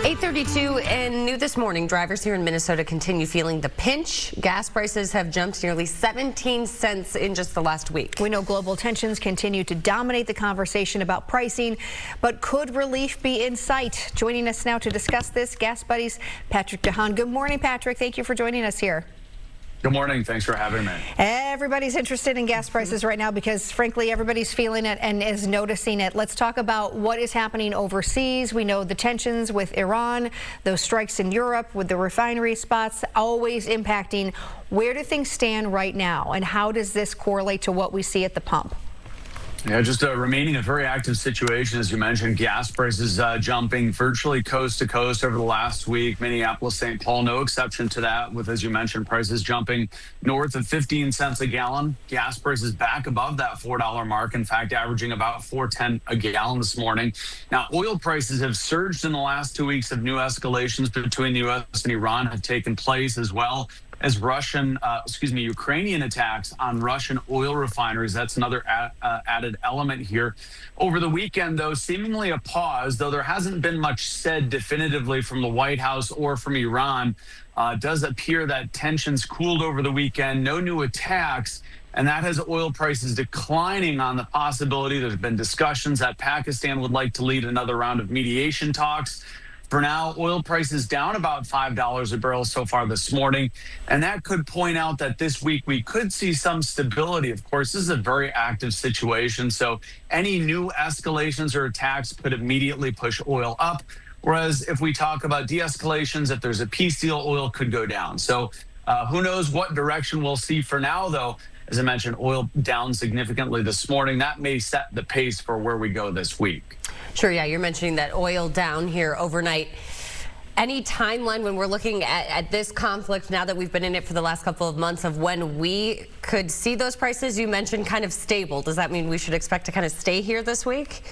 8:32 and new this morning, drivers here in Minnesota continue feeling the pinch. Gas prices have jumped nearly 17 cents in just the last week. We know global tensions continue to dominate the conversation about pricing, but could relief be in sight? Joining us now to discuss this, GasBuddy's Patrick Haan. Good morning, Patrick. Thank you for joining us here. Good morning. Thanks for having me. Everybody's interested in gas prices right now because, frankly, everybody's feeling it and is noticing it. Let's talk about what is happening overseas. We know the tensions with Iran, those strikes in Europe with the refinery spots, always impacting. Where do things stand right now, and how does this correlate to what we see at the pump? Yeah, just remaining a very active situation, as you mentioned. Gas prices jumping virtually coast to coast over the last week. Minneapolis-St. Paul, no exception to that, with, as you mentioned, prices jumping north of 15 cents a gallon. Gas prices back above that $4 mark, in fact, averaging about $4.10 a gallon this morning. Now, oil prices have surged in the last 2 weeks of new escalations between the U.S. and Iran have taken place, as well as Ukrainian attacks on Russian oil refineries. That's another added element here. Over the weekend, though, seemingly a pause, though there hasn't been much said definitively from the White House or from Iran. It does appear that tensions cooled over the weekend, no new attacks, and that has oil prices declining on the possibility. There's been discussions that Pakistan would like to lead another round of mediation talks. For now, oil prices down about $5 a barrel so far this morning, and that could point out that this week we could see some stability. Of course, this is a very active situation, so any new escalations or attacks could immediately push oil up, whereas if we talk about de-escalations, if there's a peace deal, oil could go down. So who knows what direction we'll see. For now, though, as I mentioned, oil down significantly this morning. That may set the pace for where we go this week. Sure, yeah, you're mentioning that oil down here overnight. Any timeline when we're looking at this conflict, now that we've been in it for the last couple of months, of when we could see those prices? You mentioned kind of stable. Does that mean we should expect to kind of stay here this week?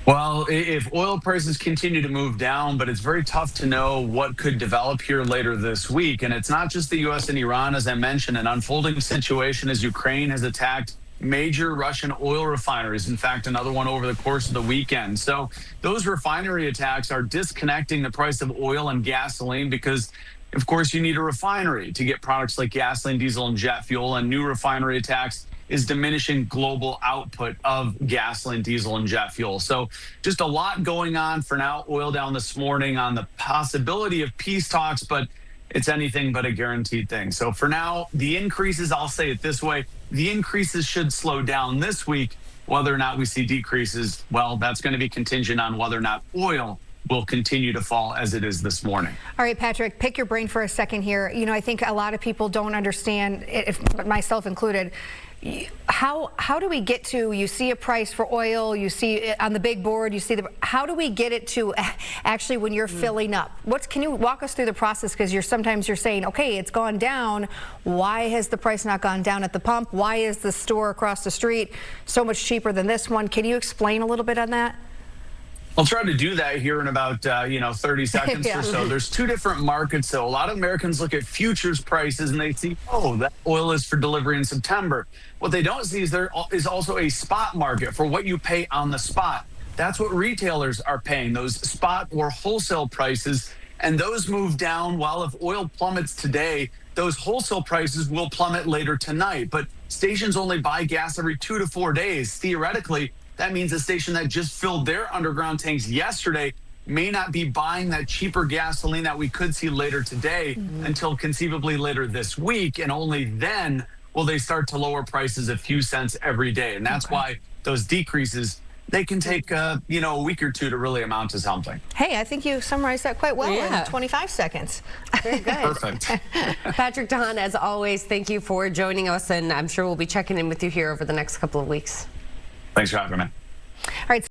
Well, if oil prices continue to move down, but it's very tough to know what could develop here later this week. And it's not just the U.S. and Iran, as I mentioned, an unfolding situation as Ukraine has attacked major Russian oil refineries. In fact, another one over the course of the weekend. So those refinery attacks are disconnecting the price of oil and gasoline because, of course, you need a refinery to get products like gasoline, diesel, and jet fuel. And new refinery attacks is diminishing global output of gasoline, diesel, and jet fuel. So just a lot going on. For now, oil down this morning on the possibility of peace talks, but it's anything but a guaranteed thing. So for now, the increases, I'll say it this way, the increases should slow down this week. Whether or not we see decreases, well, that's going to be contingent on whether or not oil will continue to fall as it is this morning. All right, Patrick, pick your brain for a second here. You know, I think a lot of people don't understand, myself included, how do we get to, you see a price for oil, you see it on the big board, you see how do we get it to actually when you're filling up? Can you walk us through the process? Because sometimes you're saying, okay, it's gone down. Why has the price not gone down at the pump? Why is the store across the street so much cheaper than this one? Can you explain a little bit on that? I'll try to do that here in about 30 seconds or so. There's two different markets. So a lot of Americans look at futures prices and they see, oh, that oil is for delivery in September. What they don't see is there is also a spot market for what you pay on the spot. That's what retailers are paying, those spot or wholesale prices. And those move down. While if oil plummets today, those wholesale prices will plummet later tonight. But stations only buy gas every 2 to 4 days. Theoretically, that means a station that just filled their underground tanks yesterday may not be buying that cheaper gasoline that we could see later today until conceivably later this week. And only then will they start to lower prices a few cents every day. And that's why those decreases, they can take a week or two to really amount to something. Hey, I think you summarized that quite well in 25 seconds. Very good. Perfect. Patrick Haan, as always, thank you for joining us, and I'm sure we'll be checking in with you here over the next couple of weeks. Thanks for having me.